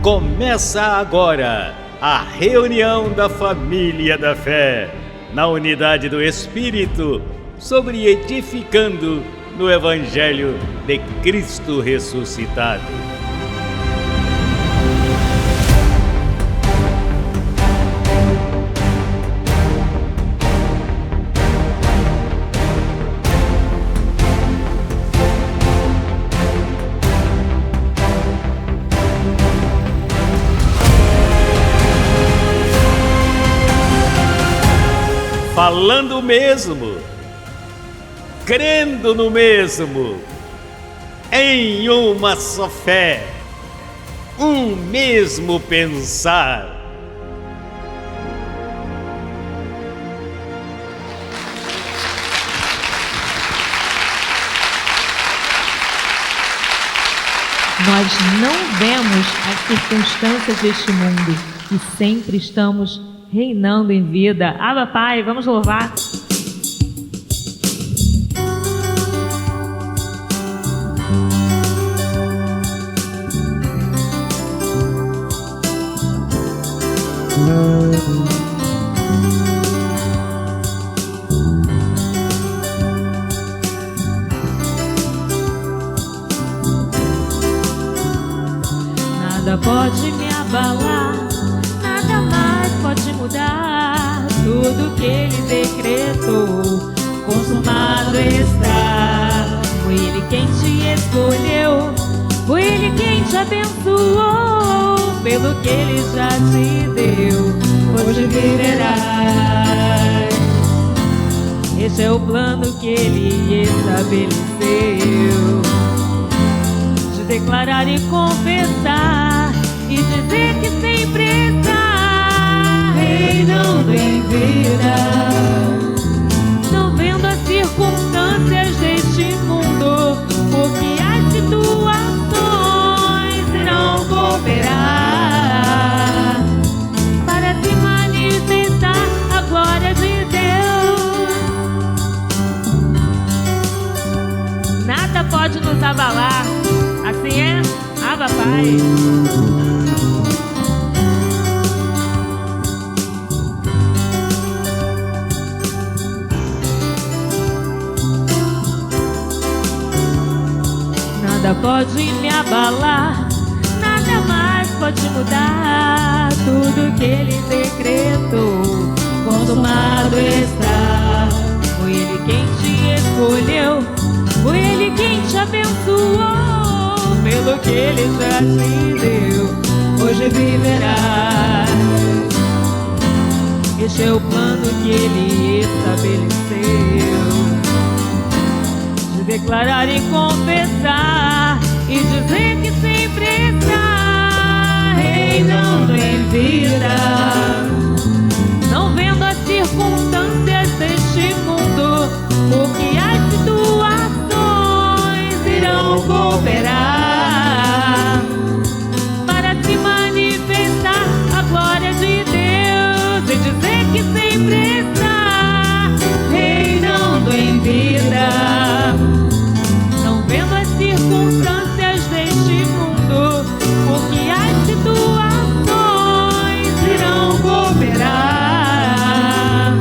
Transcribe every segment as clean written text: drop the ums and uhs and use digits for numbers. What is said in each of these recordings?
Começa agora a reunião da família da fé, na unidade do Espírito, sobre edificando no Evangelho de Cristo ressuscitado. Falando o mesmo, crendo no mesmo, em uma só fé, um mesmo pensar. Nós não vemos as circunstâncias deste mundo e sempre estamos reinando em vida. Abba, Pai, vamos louvar. Nada pode me abalar, nada mais pode mudar. Tudo que Ele decretou, consumado está. Foi Ele quem te escolheu, foi Ele quem te abençoou. Pelo que Ele já te deu, hoje viverás. Este é o plano que Ele estabeleceu, de declarar e confessar e dizer que sempre está reinando em vida, não vendo as circunstâncias deste mundo, porque as situações irão cooperar para se manifestar a glória de Deus. Nada pode nos abalar, assim é, Abba, Pai. Nada pode me abalar, nada mais pode mudar. Tudo que Ele decretou, consumado está. Foi Ele quem te escolheu, foi Ele quem te abençoou. Pelo que Ele já te deu, hoje viverás. Este é o plano que Ele estabeleceu, de declarar e confessar e dizer que sempre está reinando em vida, não vendo as circunstâncias deste mundo, porque as situações irão cooperar para se manifestar a glória de Deus e dizer que sempre está reinando em vida, não vendo as circunstâncias deste mundo, porque as situações irão cooperar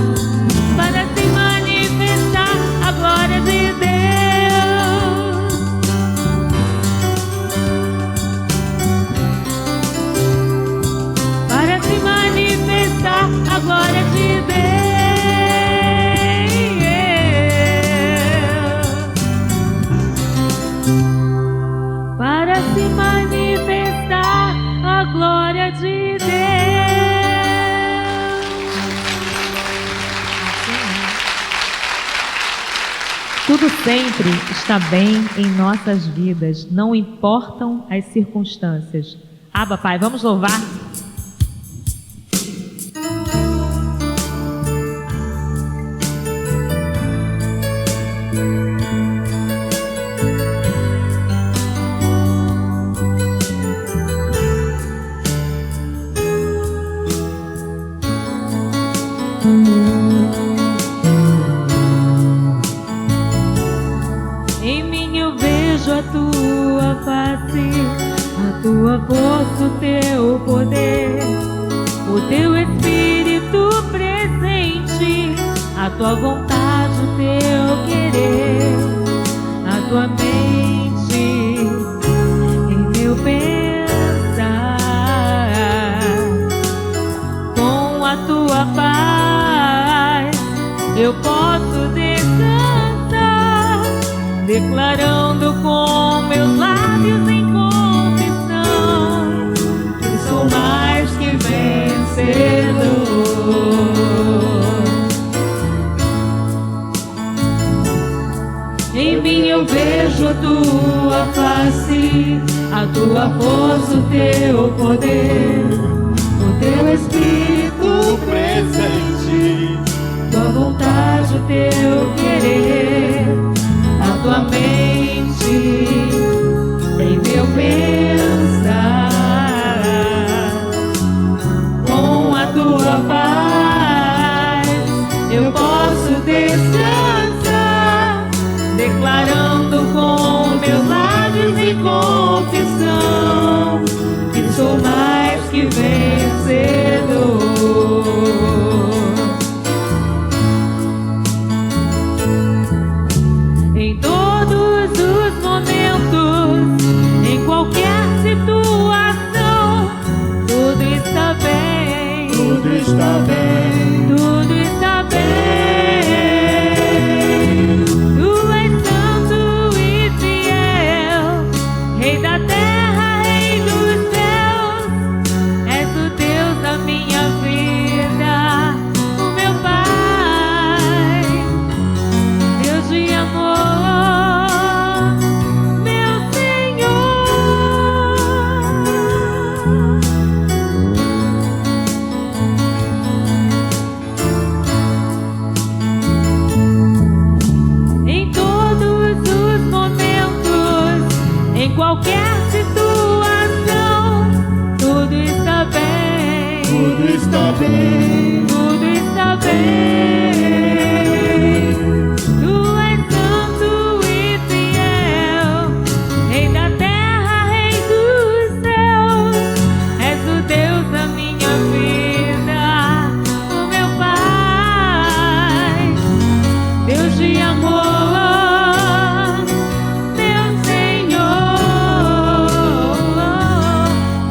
para se manifestar a glória de Deus. Para se manifestar a glória de Deus. Para se manifestar a glória de Deus. Tudo sempre está bem em nossas vidas, não importam as circunstâncias. Abba, Pai, vamos louvar. Em mim eu vejo a tua face, a tua força, o teu poder, o teu Espírito presente, a tua vontade, o teu querer, a tua mente em meu pensar. Com a tua paz eu posso descansar, declarando com meus lábios em confissão que sou mais que vencedor. Em mim eu vejo a tua face, a tua força, o teu poder, o teu Espírito presente, tua vontade, o teu querer, a tua mente em meu pensar. Com a tua paz eu posso descansar, declarando com meus lábios em confissão que sou mais que vencedor. Em todos os momentos, em qualquer situação, tudo está bem, tudo está bem, tudo está bem. Tu és santo e fiel, Rei da terra, Rei dos céus, és o Deus da minha vida, o meu Pai, Deus de amor, meu Senhor. Em todos os momentos, em qualquer situação, tudo está bem, tudo está bem, tudo está bem. Tu és santo e fiel, Rei da terra, Rei dos céus, és o Deus da minha vida, o meu Pai, Deus de amor, meu Senhor,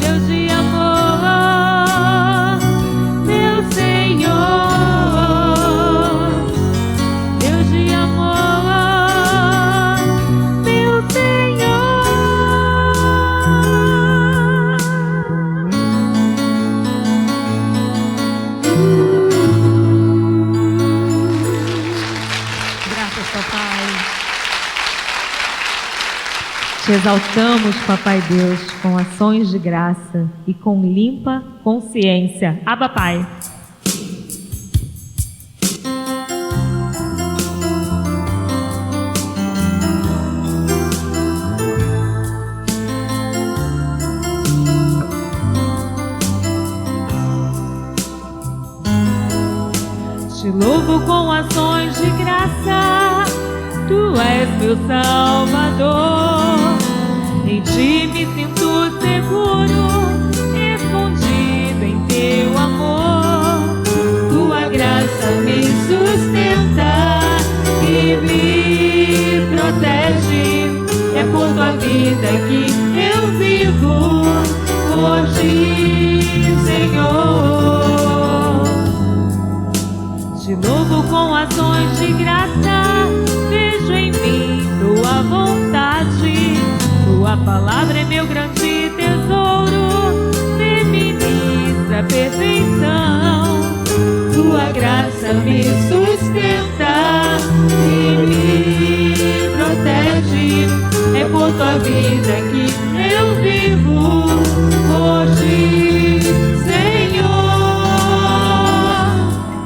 Deus de amor, meu Senhor, Deus de amor, meu Senhor. Graças, papai. Te exaltamos, papai Deus, com ações de graça e com limpa consciência. Abba, Pai. Te louvo com ações de graça, tu és meu Salvador. Em ti me sinto seguro, escondido em teu amor. Tua graça me sustenta e me protege. É por tua vida que eu vivo hoje, Senhor. Te louvo com ações de graça, vejo em mim tua vontade. Tua palavra é meu grande tesouro, me ministra perfeição. Tua graça me sustenta e me protege. É por tua vida que eu vivo hoje, Senhor.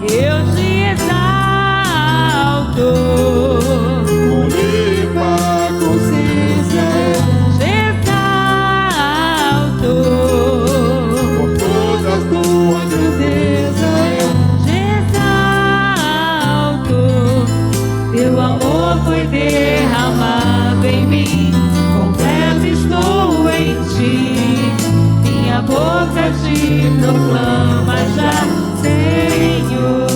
Eu te exalto com limpa consciência, te exalto. boca te proclama já, Senhor.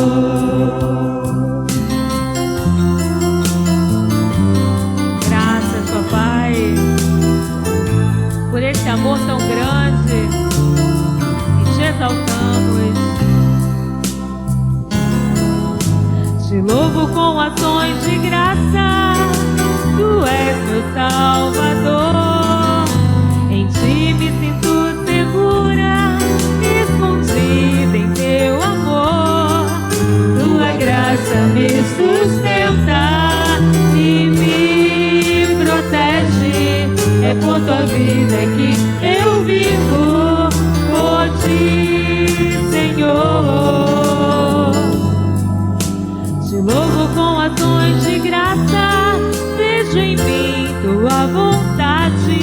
Graças, papai, por esse amor tão grande, e te exaltamos. Te louvo com ações de graça, tu és meu Salvador. Em ti me sinto segura, escondida em teu amor. Tua graça me sustenta e me protege. É por tua vida que eu vivo, por ti, Senhor. Te louvo com ações de graça, vejo em mim tua vontade.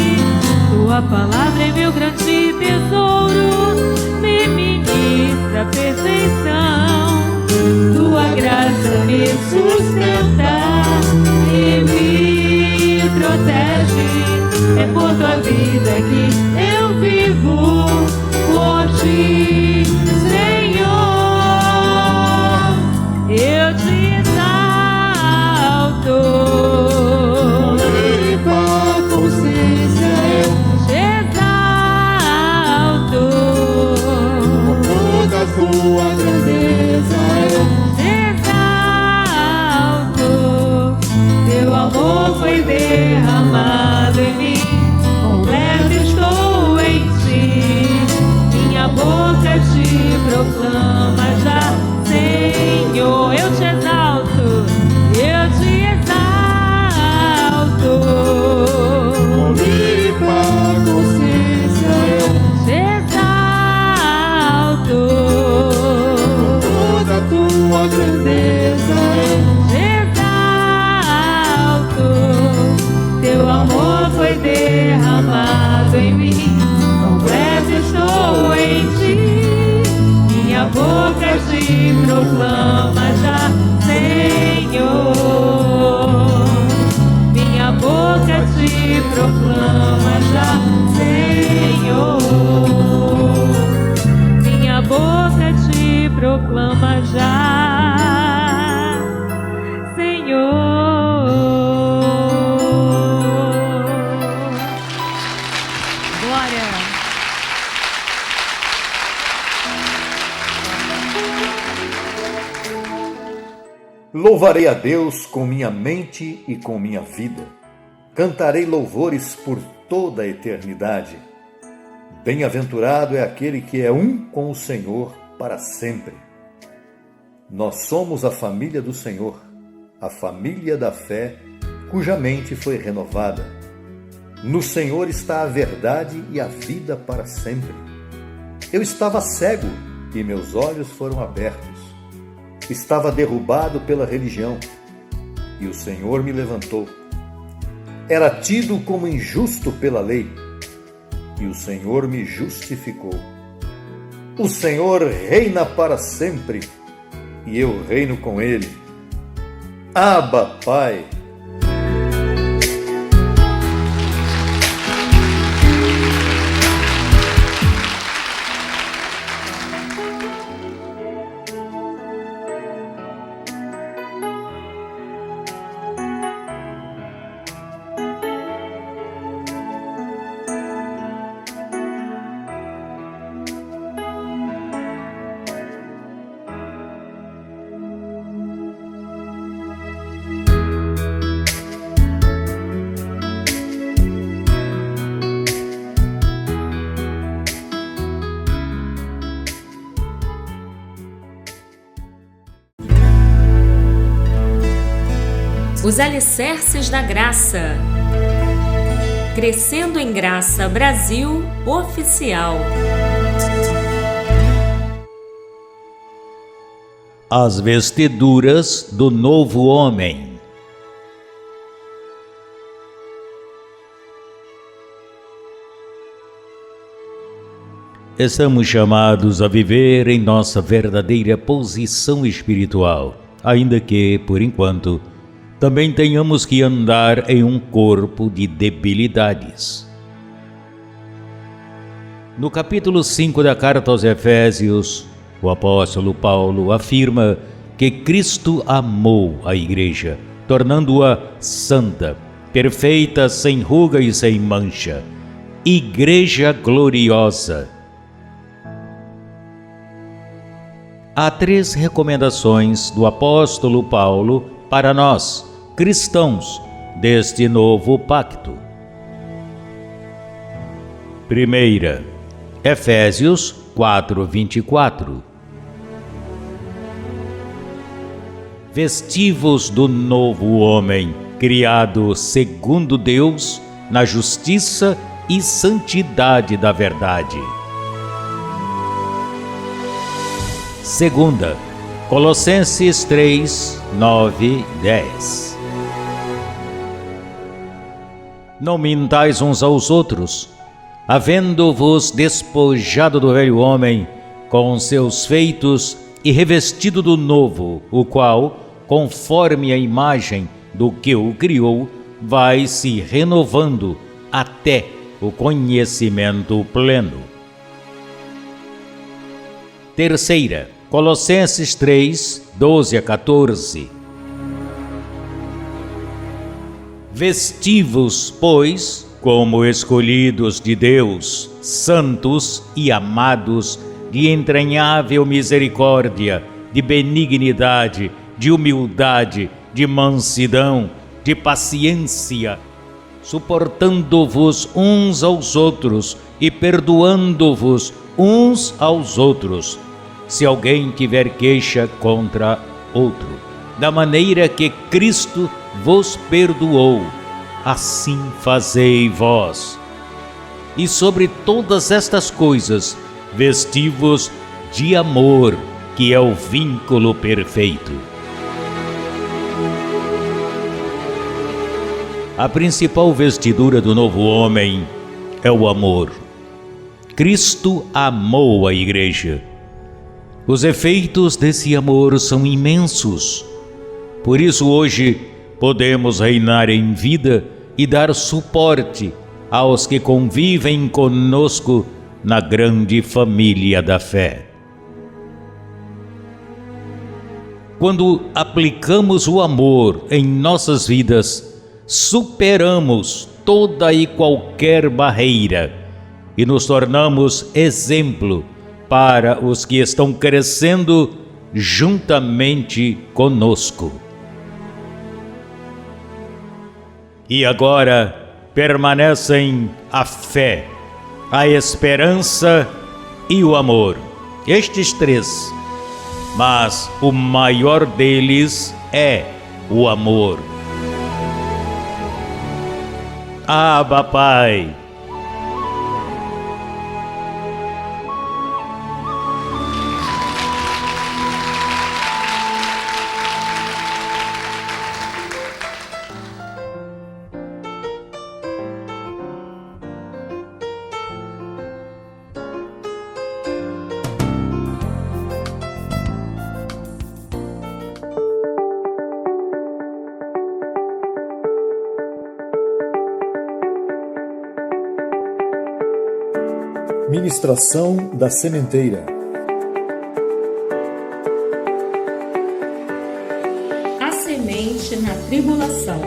Tua palavra é meu grande tesouro, me ministra perfeição. Tua graça me sustenta e me protege. É por tua vida que eu vivo, por ti, Senhor. Eu te exalto. Limpa a consciência, eu Te exalto. com toda a tua grandeza, eu Te exalto. Teu amor foi derramado em mim, completo estou em ti. Minha boca te proclama já, Senhor. Eu te exalto, eu te exalto. limpa a consciência, eu Te exalto. toda a tua grandeza, eu Te exalto. Teu amor foi derramado em mim, completo estou em ti. Minha boca te proclama já, Senhor. Minha boca te proclama já, Senhor. Minha boca te proclama já, Senhor. Glória. Louvarei a Deus com minha mente e com minha vida. Cantarei louvores por toda a eternidade. Bem-aventurado é aquele que é um com o Senhor para sempre. Nós somos a família do Senhor, a família da fé, cuja mente foi renovada. No Senhor está a verdade e a vida para sempre. Eu estava cego e meus olhos foram abertos. Estava derrubado pela religião e o Senhor me levantou. Era tido como injusto pela lei e o Senhor me justificou. O Senhor reina para sempre e eu reino com Ele. Abba, Pai! Os Alicerces da Graça. Crescendo em Graça Brasil Oficial. As vestiduras do novo homem. Estamos chamados a viver em nossa verdadeira posição espiritual, ainda que, por enquanto, também tenhamos que andar em um corpo de debilidades. No capítulo 5 da carta aos Efésios, o apóstolo Paulo afirma que Cristo amou a igreja, tornando-a santa, perfeita, sem ruga e sem mancha, igreja gloriosa. Há 3 recomendações do apóstolo Paulo para nós, cristãos, deste novo pacto. Primeira, Efésios 4:24. Vestivos do novo homem, criado segundo Deus, na justiça e santidade da verdade. Segunda, Colossenses 3, 9, 10. Não mintais uns aos outros, havendo-vos despojado do velho homem com seus feitos e revestido do novo, o qual, conforme a imagem do que o criou, vai se renovando até o conhecimento pleno. Terceira, Colossenses 3, 12 a 14. Vestivos, pois, como escolhidos de Deus, santos e amados, de entranhável misericórdia, de benignidade, de humildade, de mansidão, de paciência, suportando-vos uns aos outros e perdoando-vos uns aos outros, se alguém tiver queixa contra outro, da maneira que Cristo vos perdoou, assim fazei vós. E sobre todas estas coisas, vestivos de amor, que é o vínculo perfeito. A principal vestidura do novo homem é o amor. Cristo amou a igreja. Os efeitos desse amor são imensos. Por isso hoje podemos reinar em vida e dar suporte aos que convivem conosco na grande família da fé. Quando aplicamos o amor em nossas vidas, superamos toda e qualquer barreira e nos tornamos exemplo para os que estão crescendo juntamente conosco. E agora permanecem a fé, a esperança e o amor, estes 3, mas o maior deles é o amor. Abba, Pai. Ministração da sementeira. A semente na tribulação.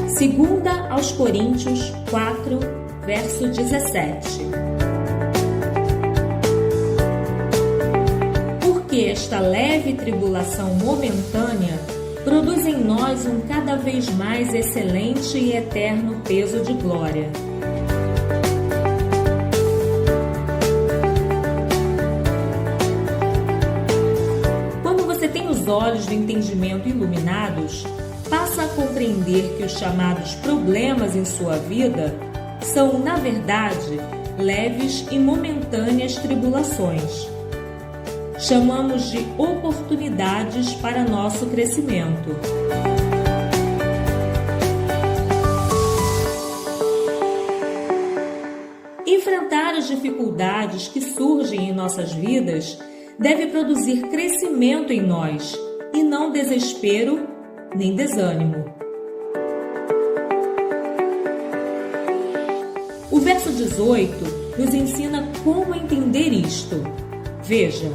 Segunda aos Coríntios 4, verso 17. Porque esta leve tribulação momentânea produz em nós um cada vez mais excelente e eterno peso de glória. Quando você tem os olhos do entendimento iluminados, passa a compreender que os chamados problemas em sua vida são, na verdade, leves e momentâneas tribulações. Chamamos de oportunidades para nosso crescimento. Enfrentar as dificuldades que surgem em nossas vidas deve produzir crescimento em nós e não desespero nem desânimo. O verso 18 nos ensina como entender isto. Veja: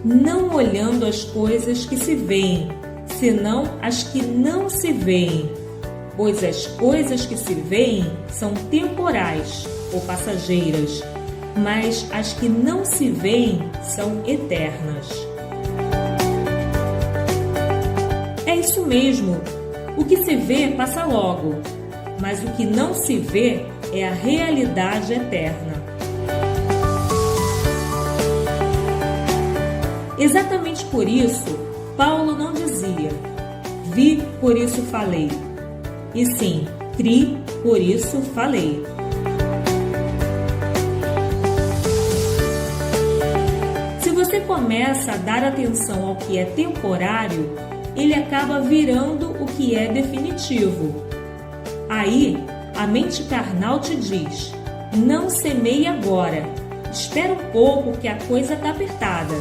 não olhando as coisas que se veem, senão as que não se veem, pois as coisas que se veem são temporais ou passageiras, mas as que não se veem são eternas. É isso mesmo, o que se vê passa logo, mas o que não se vê é a realidade eterna. Exatamente por isso, Paulo não dizia: vi, por isso falei, e sim, cri, por isso falei. Se você começa a dar atenção ao que é temporário, ele acaba virando o que é definitivo. Aí, a mente carnal te diz: não semeie agora, espera um pouco que a coisa está apertada.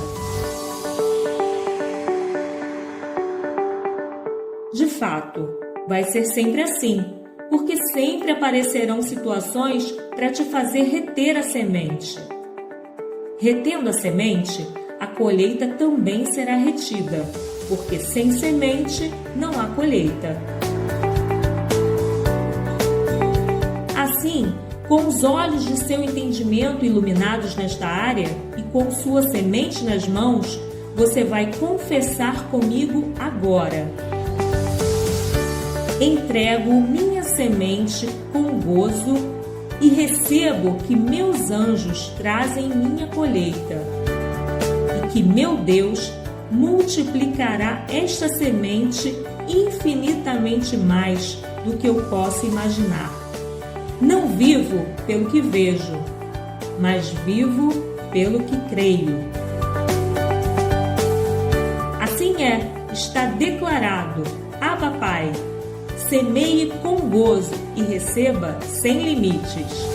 De fato, vai ser sempre assim, porque sempre aparecerão situações para te fazer reter a semente. Retendo a semente, a colheita também será retida, porque sem semente não há colheita. Assim, com os olhos de seu entendimento iluminados nesta área e com sua semente nas mãos, você vai confessar comigo agora: entrego minha semente com gozo e recebo que meus anjos trazem minha colheita, e que meu Deus multiplicará esta semente infinitamente mais do que eu possa imaginar. Não vivo pelo que vejo, mas vivo pelo que creio. Assim é, está declarado: Abba, Pai. Semeie com gozo e receba sem limites.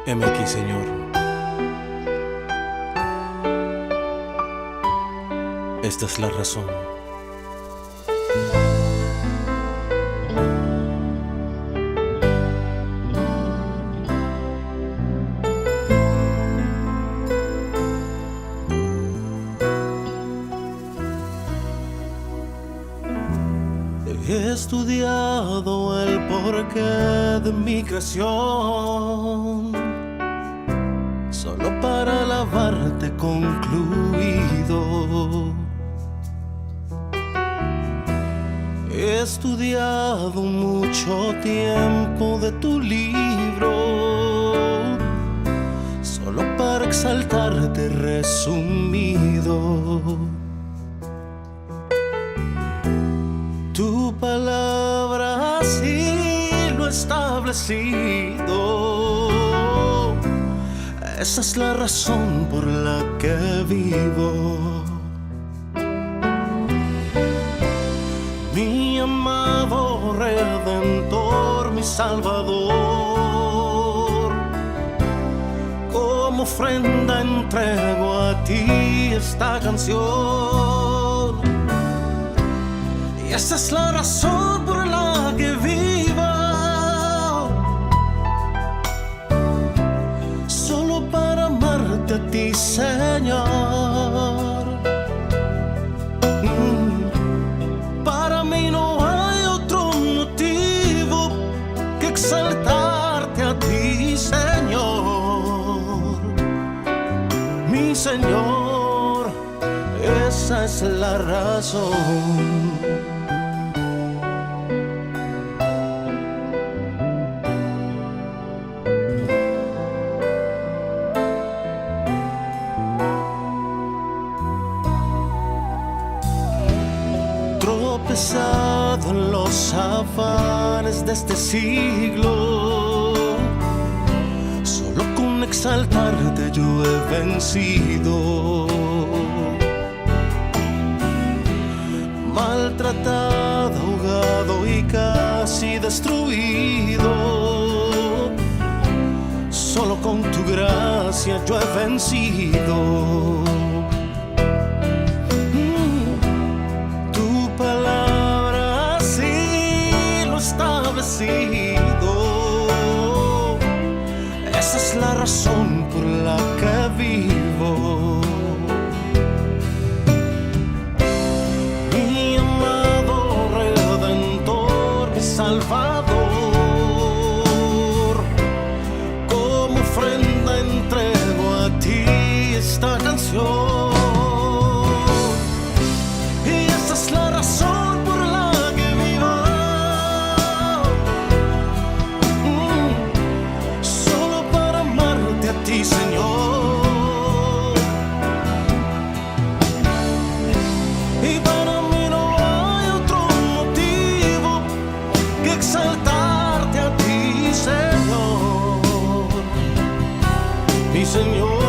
Heme aquí, Señor. Esta es la razón. He estudiado el porqué de mi creación, solo para alabarte concluido. He estudiado mucho tiempo de tu libro, solo para exaltarte resumido. Tu palabra así lo ha establecido. Esa es la razón por la que vivo. Mi amado Redentor, mi Salvador, como ofrenda entrego a ti esta canción. Y esa es la razón por la que vivo, solo para amarte a ti, Señor. Para mí no hay otro motivo que exaltarte a ti, Señor. Mi Señor, esa es la razón. Tropezado en los afanes de este siglo, solo con exaltarte yo he vencido. Maltratado, ahogado y destruido. Solo con tu gracia yo he vencido. Tu palabra así lo ha establecido. Esa es la razón por la que vivo. Mi amado Redentor, mi Salvador, como ofrenda entrego a ti esta canción. Y esa es la razón por la que vivo. Solo para amarte a ti, Señor. Y para mí no hay otro motivo que exaltarte a ti, Señor, mi Señor.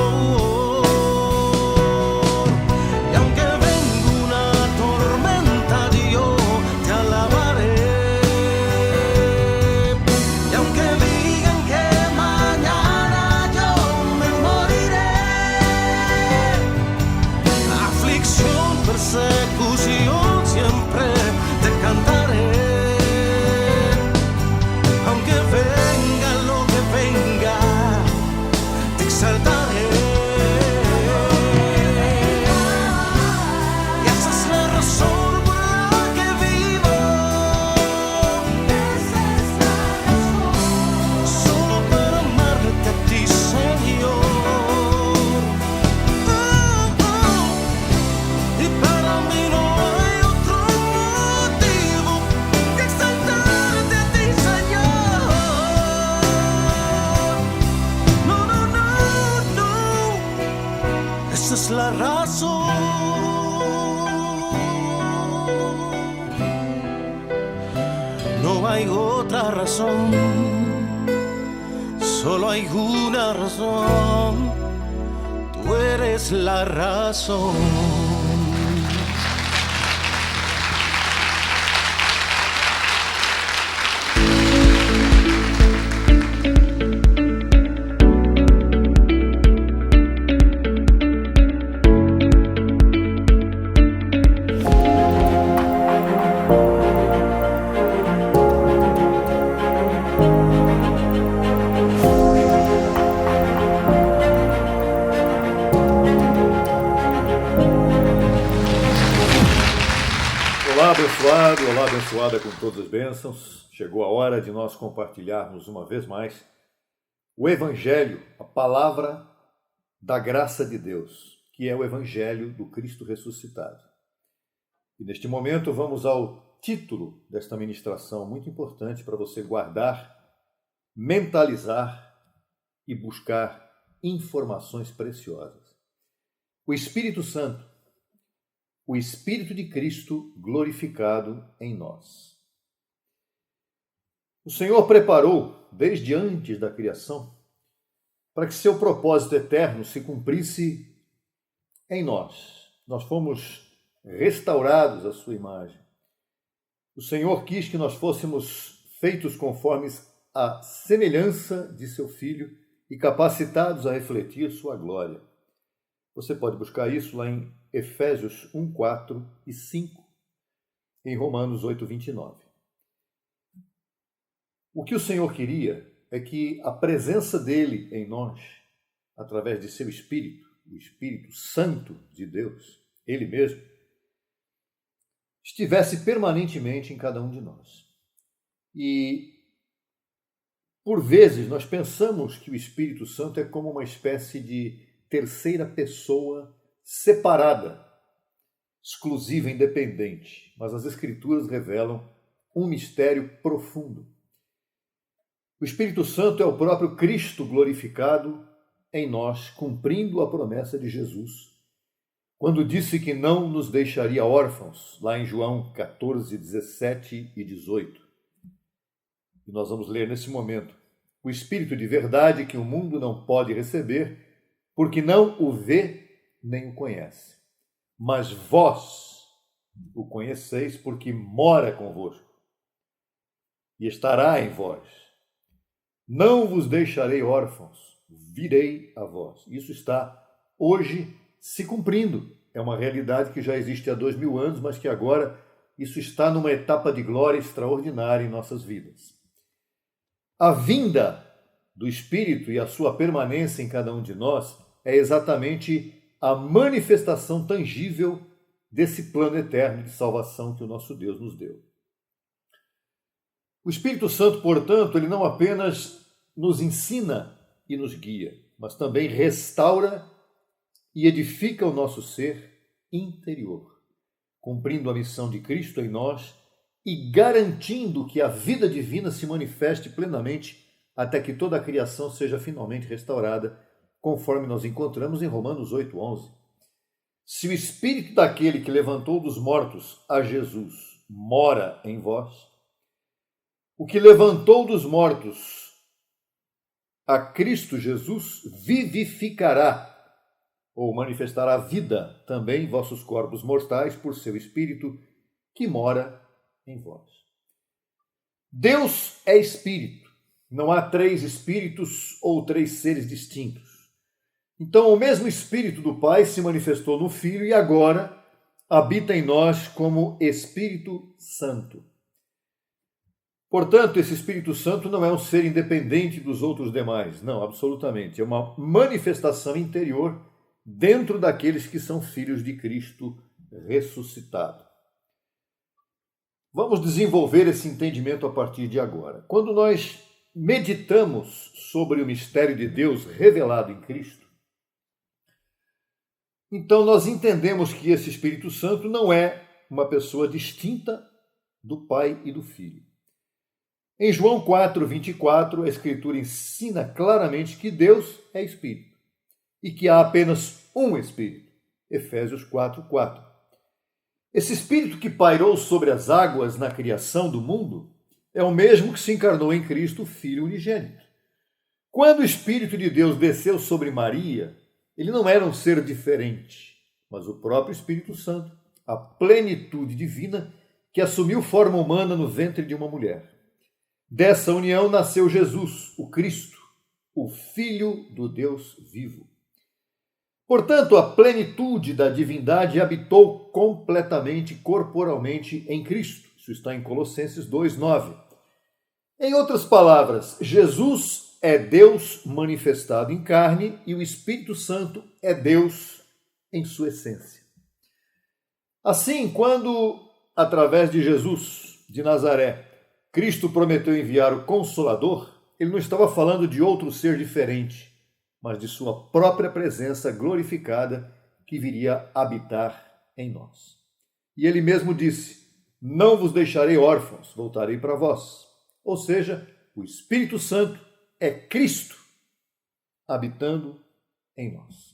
Y aunque venga una tormenta, yo te alabaré. Y aunque digan que mañana yo me moriré, aflicción, persecución, siempre te cantaré. Aunque venga lo que venga, te exaltaré. Y esa es la razón por la que vivo. Solo para amarte a ti, Señor. Y para mí no hay otro motivo que exaltarte a ti, Señor. No, no, no, no. Esa es la razón. No hay otra razón. Solo hay una razón. Tú eres la razón. Olá abençoada com todas as bênçãos. Chegou a hora de nós compartilharmos uma vez mais o Evangelho, a palavra da graça de Deus, que é o Evangelho do Cristo ressuscitado. E neste momento vamos ao título desta ministração, muito importante para você guardar, mentalizar e buscar informações preciosas. O Espírito Santo, o Espírito de Cristo glorificado em nós. O Senhor preparou, desde antes da criação, para que seu propósito eterno se cumprisse em nós. Nós fomos restaurados à sua imagem. O Senhor quis que nós fôssemos feitos conforme a semelhança de seu Filho e capacitados a refletir sua glória. Você pode buscar isso lá em Efésios 1, 4 e 5, em Romanos 8, 29. O que o Senhor queria é que a presença dele em nós, através de seu Espírito, o Espírito Santo de Deus, ele mesmo, estivesse permanentemente em cada um de nós. E, por vezes, nós pensamos que o Espírito Santo é como uma espécie de terceira pessoa separada, exclusiva, independente. Mas as Escrituras revelam um mistério profundo. O Espírito Santo é o próprio Cristo glorificado em nós, cumprindo a promessa de Jesus, quando disse que não nos deixaria órfãos, lá em João 14, 17 e 18. E nós vamos ler nesse momento: o Espírito de verdade que o mundo não pode receber, porque não o vê nem o conhece. Mas vós o conheceis, porque mora convosco e estará em vós. Não vos deixarei órfãos, virei a vós. Isso está hoje se cumprindo. É uma realidade que já existe há 2000 anos, mas que agora isso está numa etapa de glória extraordinária em nossas vidas. A vinda do Espírito e a sua permanência em cada um de nós é exatamente a manifestação tangível desse plano eterno de salvação que o nosso Deus nos deu. O Espírito Santo, portanto, ele não apenas nos ensina e nos guia, mas também restaura e edifica o nosso ser interior, cumprindo a missão de Cristo em nós e garantindo que a vida divina se manifeste plenamente até que toda a criação seja finalmente restaurada, conforme nós encontramos em Romanos 8:11. Se o Espírito daquele que levantou dos mortos a Jesus mora em vós, o que levantou dos mortos a Cristo Jesus vivificará ou manifestará vida também em vossos corpos mortais por seu Espírito que mora em vós. Deus é Espírito. Não há 3 espíritos ou 3 seres distintos. Então, o mesmo Espírito do Pai se manifestou no Filho e agora habita em nós como Espírito Santo. Portanto, esse Espírito Santo não é um ser independente dos outros demais. Não, absolutamente. É uma manifestação interior dentro daqueles que são filhos de Cristo ressuscitado. Vamos desenvolver esse entendimento a partir de agora. Quando nós meditamos sobre o mistério de Deus revelado em Cristo, então nós entendemos que esse Espírito Santo não é uma pessoa distinta do Pai e do Filho. Em João 4:24, a Escritura ensina claramente que Deus é Espírito e que há apenas um Espírito. Efésios 4:4. Esse Espírito que pairou sobre as águas na criação do mundo é o mesmo que se encarnou em Cristo, o Filho unigênito. Quando o Espírito de Deus desceu sobre Maria, ele não era um ser diferente, mas o próprio Espírito Santo, a plenitude divina que assumiu forma humana no ventre de uma mulher. Dessa união nasceu Jesus, o Cristo, o Filho do Deus vivo. Portanto, a plenitude da divindade habitou completamente, corporalmente em Cristo. Isso está em Colossenses 2:9. Em outras palavras, Jesus é Deus manifestado em carne e o Espírito Santo é Deus em sua essência. Assim, quando, através de Jesus de Nazaré, Cristo prometeu enviar o Consolador, ele não estava falando de outro ser diferente, mas de sua própria presença glorificada que viria habitar em nós. E ele mesmo disse: não vos deixarei órfãos, voltarei para vós. Ou seja, o Espírito Santo é Cristo habitando em nós.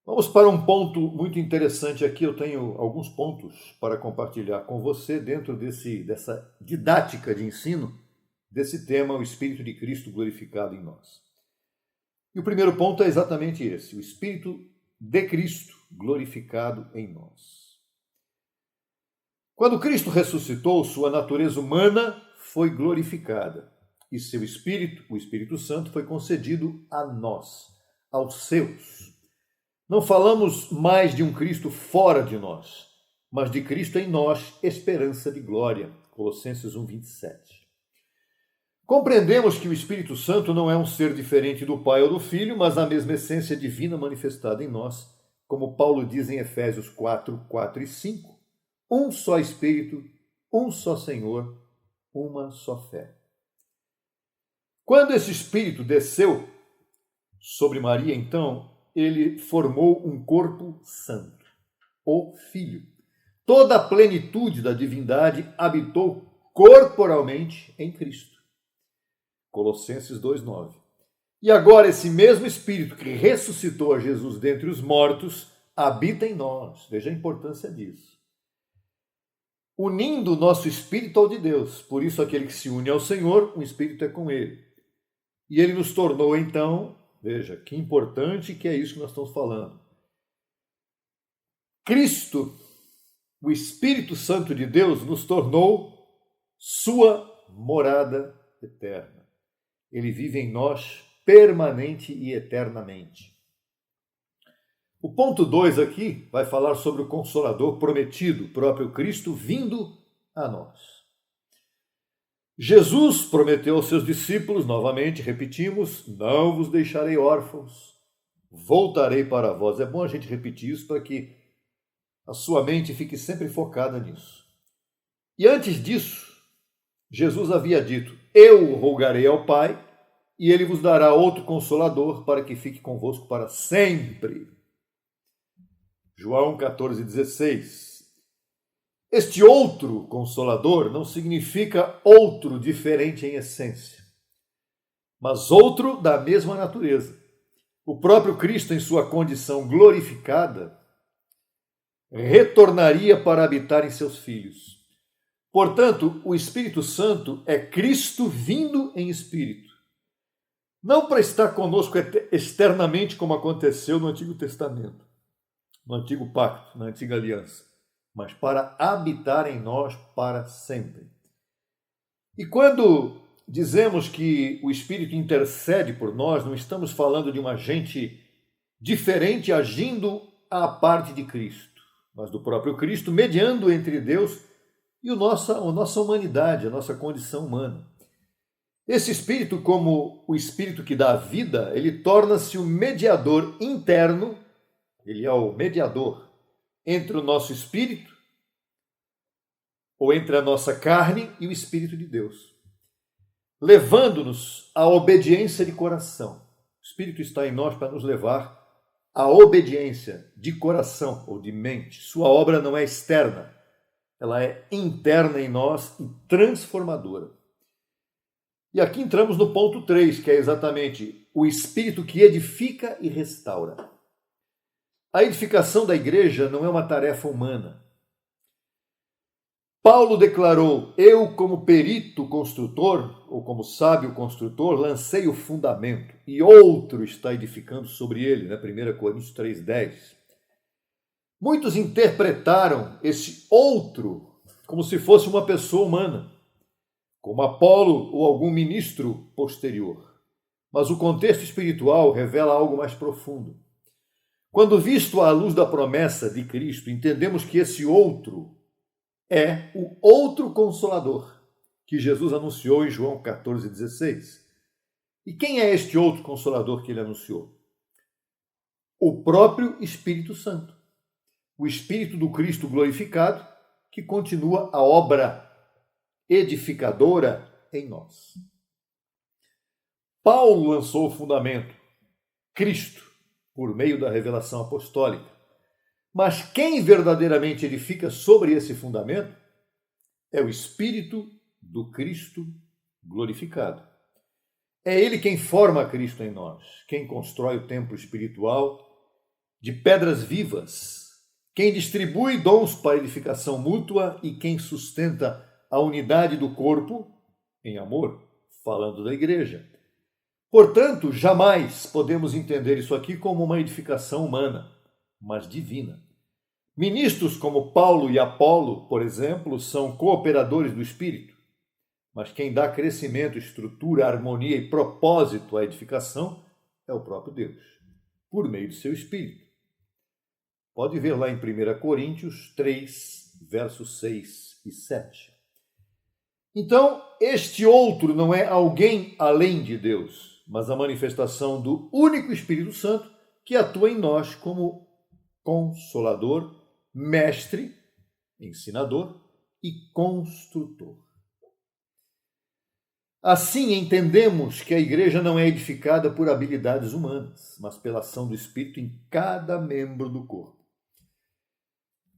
Vamos para um ponto muito interessante aqui. Eu tenho alguns pontos para compartilhar com você dentro dessa didática de ensino desse tema, o Espírito de Cristo glorificado em nós. E o primeiro ponto é exatamente esse, o Espírito de Cristo glorificado em nós. Quando Cristo ressuscitou, sua natureza humana foi glorificada e seu Espírito, o Espírito Santo, foi concedido a nós, aos seus. Não falamos mais de um Cristo fora de nós, mas de Cristo em nós, esperança de glória. Colossenses 1:27. Compreendemos que o Espírito Santo não é um ser diferente do Pai ou do Filho, mas a mesma essência divina manifestada em nós, como Paulo diz em Efésios 4:4 e 5, um só Espírito, um só Senhor, uma só fé. Quando esse Espírito desceu sobre Maria, então, ele formou um corpo santo, ou Filho. Toda a plenitude da divindade habitou corporalmente em Cristo. Colossenses 2:9. E agora esse mesmo Espírito que ressuscitou a Jesus dentre os mortos habita em nós. Veja a importância disso. Unindo o nosso espírito ao de Deus. Por isso, aquele que se une ao Senhor, o Espírito é com ele. E ele nos tornou, então, veja, que importante que é isso que nós estamos falando. Cristo, o Espírito Santo de Deus, nos tornou sua morada eterna. Ele vive em nós permanente e eternamente. O ponto 2 aqui vai falar sobre o Consolador prometido, o próprio Cristo vindo a nós. Jesus prometeu aos seus discípulos, novamente, repetimos, não vos deixarei órfãos, voltarei para vós. É bom a gente repetir isso para que a sua mente fique sempre focada nisso. E antes disso, Jesus havia dito, eu rogarei ao Pai, e ele vos dará outro Consolador para que fique convosco para sempre. João 14,16. Este outro Consolador não significa outro diferente em essência, mas outro da mesma natureza. O próprio Cristo, em sua condição glorificada, retornaria para habitar em seus filhos. Portanto, o Espírito Santo é Cristo vindo em espírito. Não para estar conosco externamente, como aconteceu no Antigo Testamento, no Antigo Pacto, na Antiga Aliança, mas para habitar em nós para sempre. E quando dizemos que o Espírito intercede por nós, não estamos falando de um agente diferente agindo à parte de Cristo, mas do próprio Cristo mediando entre Deus e a nossa humanidade, a nossa condição humana. Esse Espírito, como o Espírito que dá vida, ele torna-se o mediador interno, ele é o mediador entre o nosso espírito, ou entre a nossa carne e o Espírito de Deus, levando-nos à obediência de coração. O Espírito está em nós para nos levar à obediência de coração ou de mente. Sua obra não é externa, ela é interna em nós e transformadora. E aqui entramos no ponto 3, que é exatamente o Espírito que edifica e restaura. A edificação da igreja não é uma tarefa humana. Paulo declarou, eu como perito construtor, ou como sábio construtor, lancei o fundamento, e outro está edificando sobre ele, 1 Coríntios 3,10. Muitos interpretaram esse outro como se fosse uma pessoa humana, como Apolo ou algum ministro posterior. Mas o contexto espiritual revela algo mais profundo. Quando visto à luz da promessa de Cristo, entendemos que esse outro é o outro Consolador que Jesus anunciou em João 14,16. E quem é este outro Consolador que ele anunciou? O próprio Espírito Santo. O Espírito do Cristo glorificado que continua a obra edificadora em nós. Paulo lançou o fundamento, Cristo, por meio da revelação apostólica. Mas quem verdadeiramente edifica sobre esse fundamento é o Espírito do Cristo glorificado. É Ele quem forma Cristo em nós, quem constrói o templo espiritual de pedras vivas, quem distribui dons para edificação mútua e quem sustenta a unidade do corpo em amor, falando da igreja. Portanto, jamais podemos entender isso aqui como uma edificação humana, mas divina. Ministros como Paulo e Apolo, por exemplo, são cooperadores do Espírito, mas quem dá crescimento, estrutura, harmonia e propósito à edificação é o próprio Deus, por meio de seu Espírito. Pode ver lá em 1 Coríntios 3, versos 6 e 7. Então, este outro não é alguém além de Deus, mas a manifestação do único Espírito Santo que atua em nós como consolador, mestre, ensinador e construtor. Assim, entendemos que a igreja não é edificada por habilidades humanas, mas pela ação do Espírito em cada membro do corpo.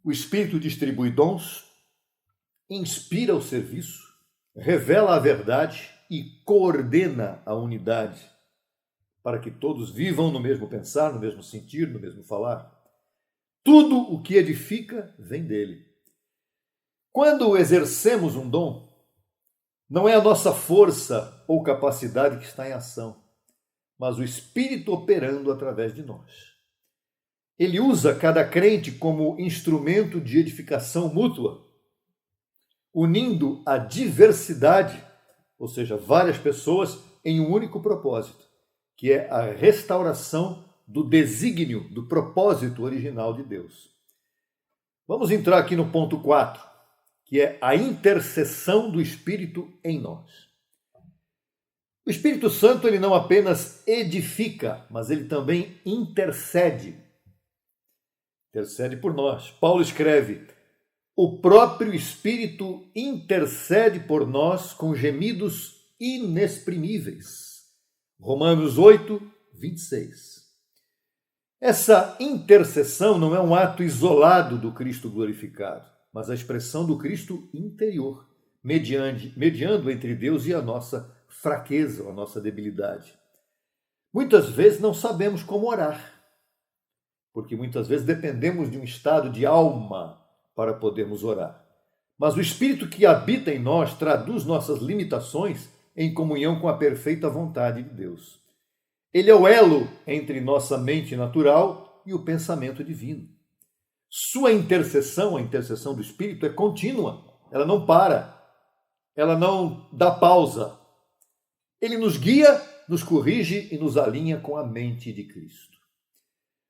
O Espírito distribui dons, inspira o serviço, revela a verdade e coordena a unidade, para que todos vivam no mesmo pensar, no mesmo sentir, no mesmo falar. Tudo o que edifica vem dele. Quando exercemos um dom, não é a nossa força ou capacidade que está em ação, mas o Espírito operando através de nós. Ele usa cada crente como instrumento de edificação mútua. unindo a diversidade, ou seja, várias pessoas, em um único propósito, que é a restauração do desígnio, do propósito original de Deus. Vamos entrar aqui no ponto 4, que é a intercessão do Espírito em nós. O Espírito Santo, ele não apenas edifica, mas ele também intercede. Intercede por nós. Paulo escreve: o próprio Espírito intercede por nós com gemidos inexprimíveis. Romanos 8, 26. Essa intercessão não é um ato isolado do Cristo glorificado, mas a expressão do Cristo interior, mediando entre Deus e a nossa fraqueza, a nossa debilidade. Muitas vezes não sabemos como orar, porque muitas vezes dependemos de um estado de alma para podermos orar. Mas o Espírito que habita em nós traduz nossas limitações em comunhão com a perfeita vontade de Deus. Ele é o elo entre nossa mente natural e o pensamento divino. Sua intercessão, a intercessão do Espírito, é contínua. Ela não para. Ela não dá pausa. Ele nos guia, nos corrige e nos alinha com a mente de Cristo.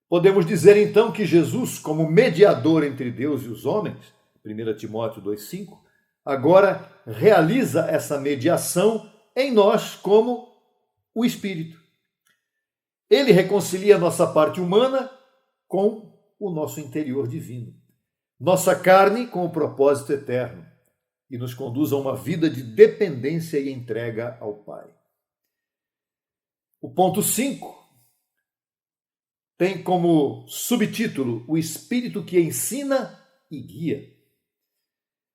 Podemos dizer então que Jesus, como mediador entre Deus e os homens, 1 Timóteo 2,5, agora realiza essa mediação em nós como o Espírito. Ele reconcilia a nossa parte humana com o nosso interior divino, nossa carne com o propósito eterno, e nos conduz a uma vida de dependência e entrega ao Pai. O ponto 5 tem como subtítulo o Espírito que ensina e guia.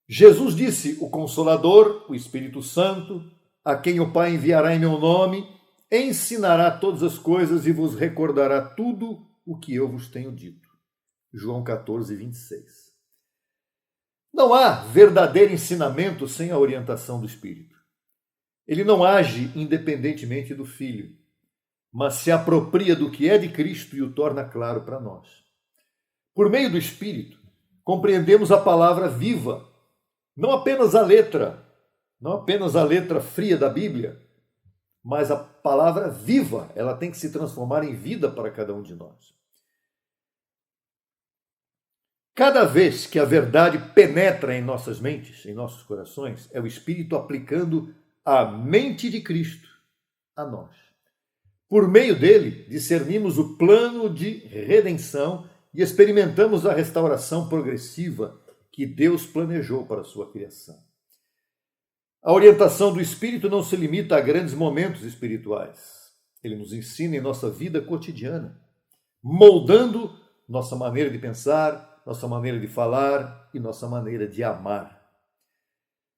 Jesus disse: o Consolador, o Espírito Santo, a quem o Pai enviará em meu nome, ensinará todas as coisas e vos recordará tudo o que eu vos tenho dito. João 14, 26. Não há verdadeiro ensinamento sem a orientação do Espírito. Ele não age independentemente do Filho, mas se apropria do que é de Cristo e o torna claro para nós. Por meio do Espírito, compreendemos a palavra viva, não apenas a letra fria da Bíblia, mas a palavra viva, ela tem que se transformar em vida para cada um de nós. Cada vez que a verdade penetra em nossas mentes, em nossos corações, é o Espírito aplicando a mente de Cristo a nós. Por meio dele, discernimos o plano de redenção e experimentamos a restauração progressiva que Deus planejou para a sua criação. A orientação do Espírito não se limita a grandes momentos espirituais. Ele nos ensina em nossa vida cotidiana, moldando nossa maneira de pensar, nossa maneira de falar e nossa maneira de amar.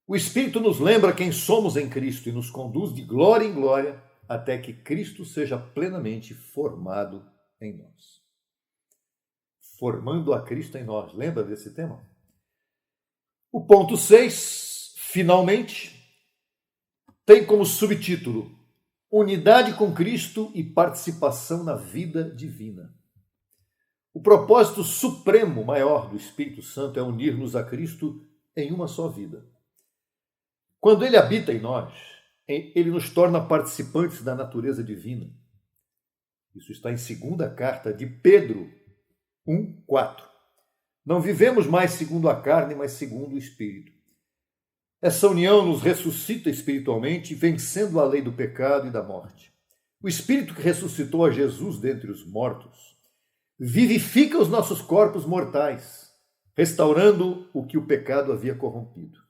O Espírito nos lembra quem somos em Cristo e nos conduz de glória em glória até que Cristo seja plenamente formado em nós. Formando a Cristo em nós. Lembra desse tema? O ponto 6, finalmente, tem como subtítulo Unidade com Cristo e participação na vida divina. O propósito supremo maior do Espírito Santo é unir-nos a Cristo em uma só vida. Quando ele habita em nós, ele nos torna participantes da natureza divina. Isso está em 2ª carta de Pedro 1:4. Não vivemos mais segundo a carne, mas segundo o Espírito. Essa união nos ressuscita espiritualmente, vencendo a lei do pecado e da morte. O Espírito que ressuscitou a Jesus dentre os mortos vivifica os nossos corpos mortais, restaurando o que o pecado havia corrompido.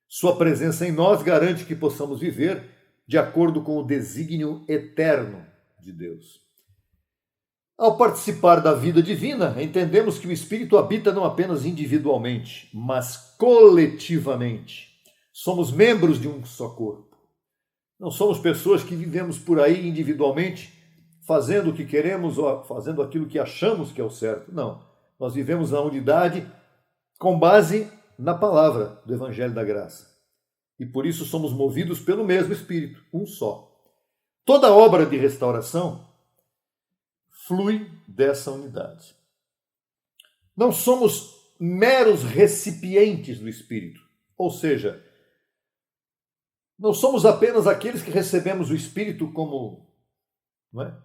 Sua presença em nós garante que possamos viver de acordo com o desígnio eterno de Deus. Ao participar da vida divina, entendemos que o Espírito habita não apenas individualmente, mas coletivamente. Somos membros de um só corpo. Não somos pessoas que vivemos por aí individualmente, fazendo o que queremos ou fazendo aquilo que achamos que é o certo. Não. Nós vivemos na unidade com base na palavra do Evangelho da Graça. E por isso somos movidos pelo mesmo Espírito, um só. Toda obra de restauração flui dessa unidade. Não somos meros recipientes do Espírito, Ou seja, não somos apenas aqueles que recebemos o Espírito como, não é?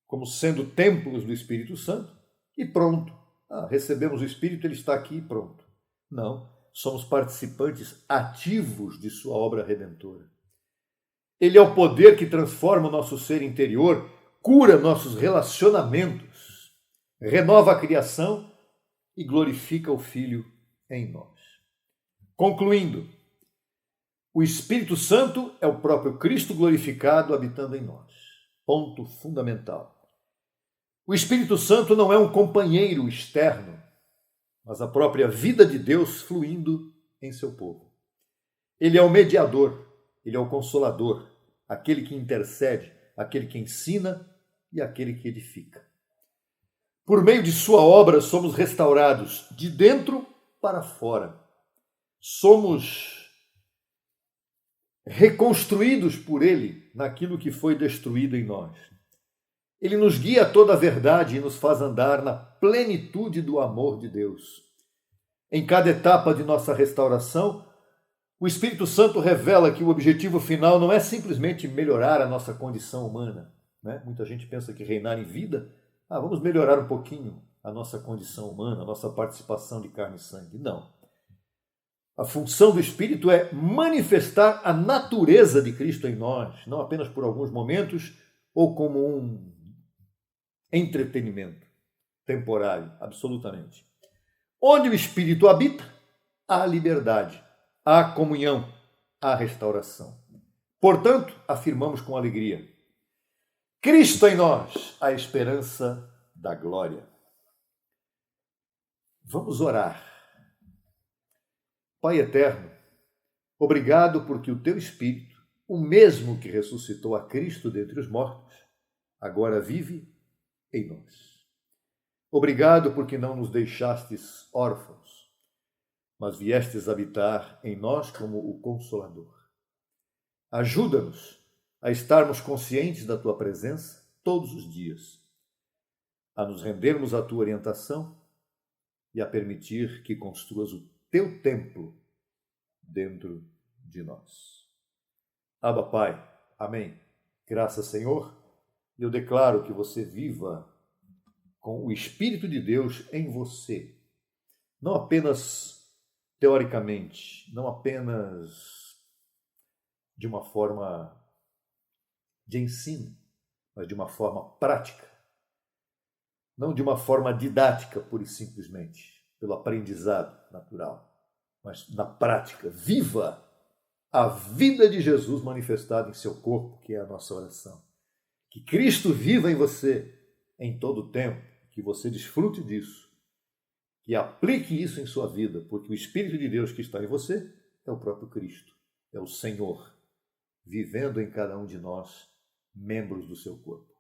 Como sendo templos do Espírito Santo e pronto. Recebemos o Espírito, ele está aqui e pronto. Não, somos participantes ativos de sua obra redentora. Ele é o poder que transforma o nosso ser interior, cura nossos relacionamentos, renova a criação e glorifica o Filho em nós. Concluindo, o Espírito Santo é o próprio Cristo glorificado habitando em nós. Ponto fundamental. O Espírito Santo não é um companheiro externo, mas a própria vida de Deus fluindo em seu povo. Ele é o mediador, ele é o consolador, aquele que intercede, aquele que ensina e aquele que edifica. Por meio de sua obra, somos restaurados de dentro para fora. Somos reconstruídos por ele naquilo que foi destruído em nós. Ele nos guia a toda a verdade e nos faz andar na plenitude do amor de Deus. Em cada etapa de nossa restauração, o Espírito Santo revela que o objetivo final não é simplesmente melhorar a nossa condição humana, né? Muita gente pensa que reinar em vida, vamos melhorar um pouquinho a nossa condição humana, a nossa participação de carne e sangue. Não. A função do Espírito é manifestar a natureza de Cristo em nós, não apenas por alguns momentos ou como um entretenimento temporário, absolutamente. Onde o Espírito habita, há liberdade, há comunhão, há restauração. Portanto, afirmamos com alegria: Cristo em nós, a esperança da glória. Vamos orar. Pai eterno, obrigado porque o teu Espírito, o mesmo que ressuscitou a Cristo dentre os mortos, agora vive em nós. Obrigado porque não nos deixastes órfãos, mas viestes habitar em nós como o Consolador. Ajuda-nos a estarmos conscientes da tua presença todos os dias, a nos rendermos à tua orientação e a permitir que construas o teu templo dentro de nós. Abba, Pai. Amém. Graças, Senhor. Eu declaro que você viva com o Espírito de Deus em você, não apenas teoricamente, não apenas de uma forma de ensino, mas de uma forma prática, não de uma forma didática, pura e simplesmente, pelo aprendizado natural, mas na prática, viva a vida de Jesus manifestada em seu corpo, que é a nossa oração. Que Cristo viva em você em todo o tempo, que você desfrute disso, que aplique isso em sua vida, porque o Espírito de Deus que está em você é o próprio Cristo, é o Senhor, vivendo em cada um de nós, membros do seu corpo.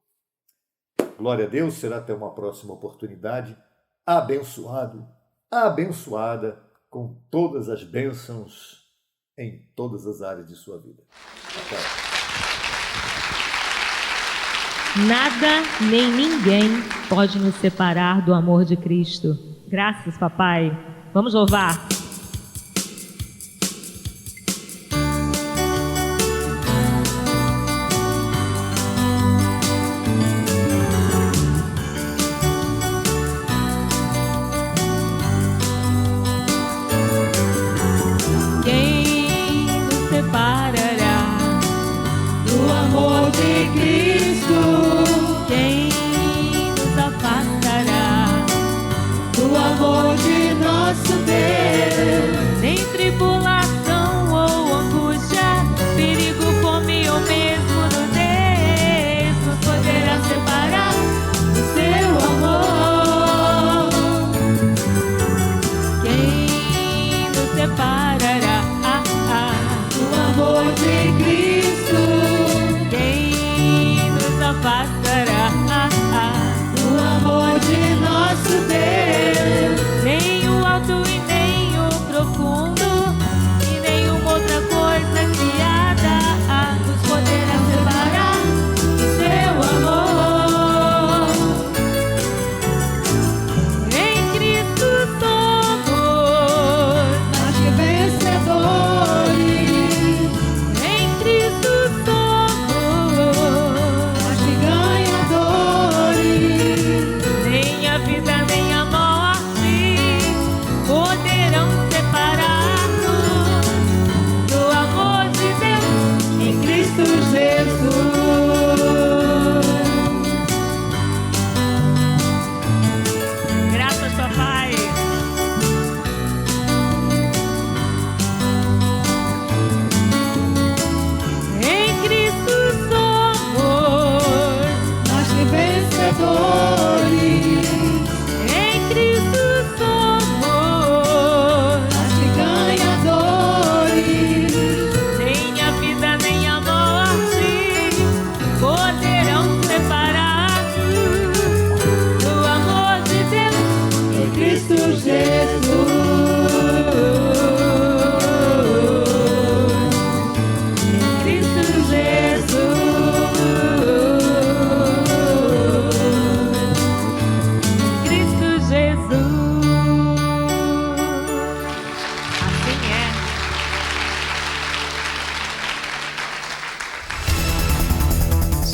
Glória a Deus, será até uma próxima oportunidade. Abençoado, abençoada com todas as bênçãos em todas as áreas de sua vida. Até. Nada nem ninguém pode nos separar do amor de Cristo. Graças, papai. Vamos louvar. Quem nos separará do amor de Cristo? Quem nos afastará do amor de nosso Deus?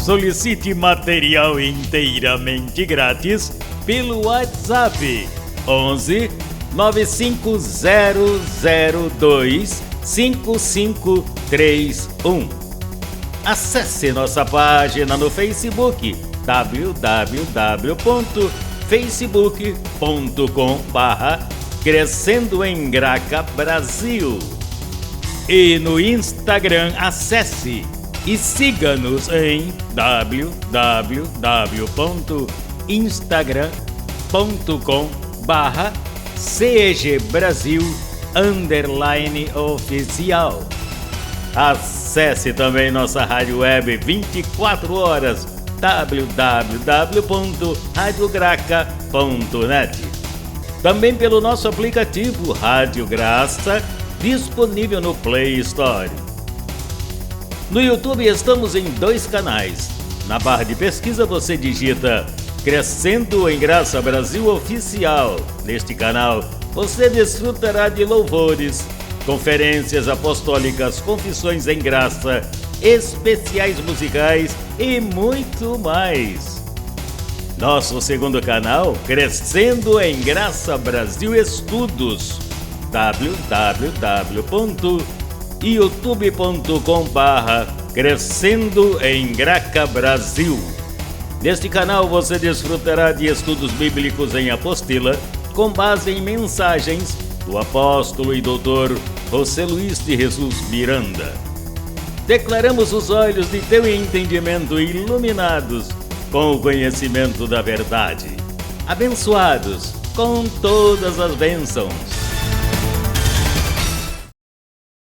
Solicite material inteiramente grátis pelo WhatsApp 11 95002 5531. Acesse nossa página no Facebook www.facebook.com/Crescendo em Graca Brasil. E no Instagram acesse e siga-nos em www.instagram.com/CEGBrasil_oficial. Acesse também nossa rádio web 24 horas www.radiograca.net. Também pelo nosso aplicativo Rádio Graça, disponível no Play Store. No YouTube estamos em 2 canais. Na barra de pesquisa você digita Crescendo em Graça Brasil Oficial. Neste canal você desfrutará de louvores, conferências apostólicas, confissões em graça, especiais musicais e muito mais. Nosso segundo canal, Crescendo em Graça Brasil Estudos, www.youtube.com/Crescendo em Graca Brasil. Neste canal você desfrutará de estudos bíblicos em apostila, com base em mensagens do apóstolo e doutor José Luiz de Jesus Miranda. Declaramos os olhos de teu entendimento iluminados com o conhecimento da verdade, abençoados com todas as bênçãos.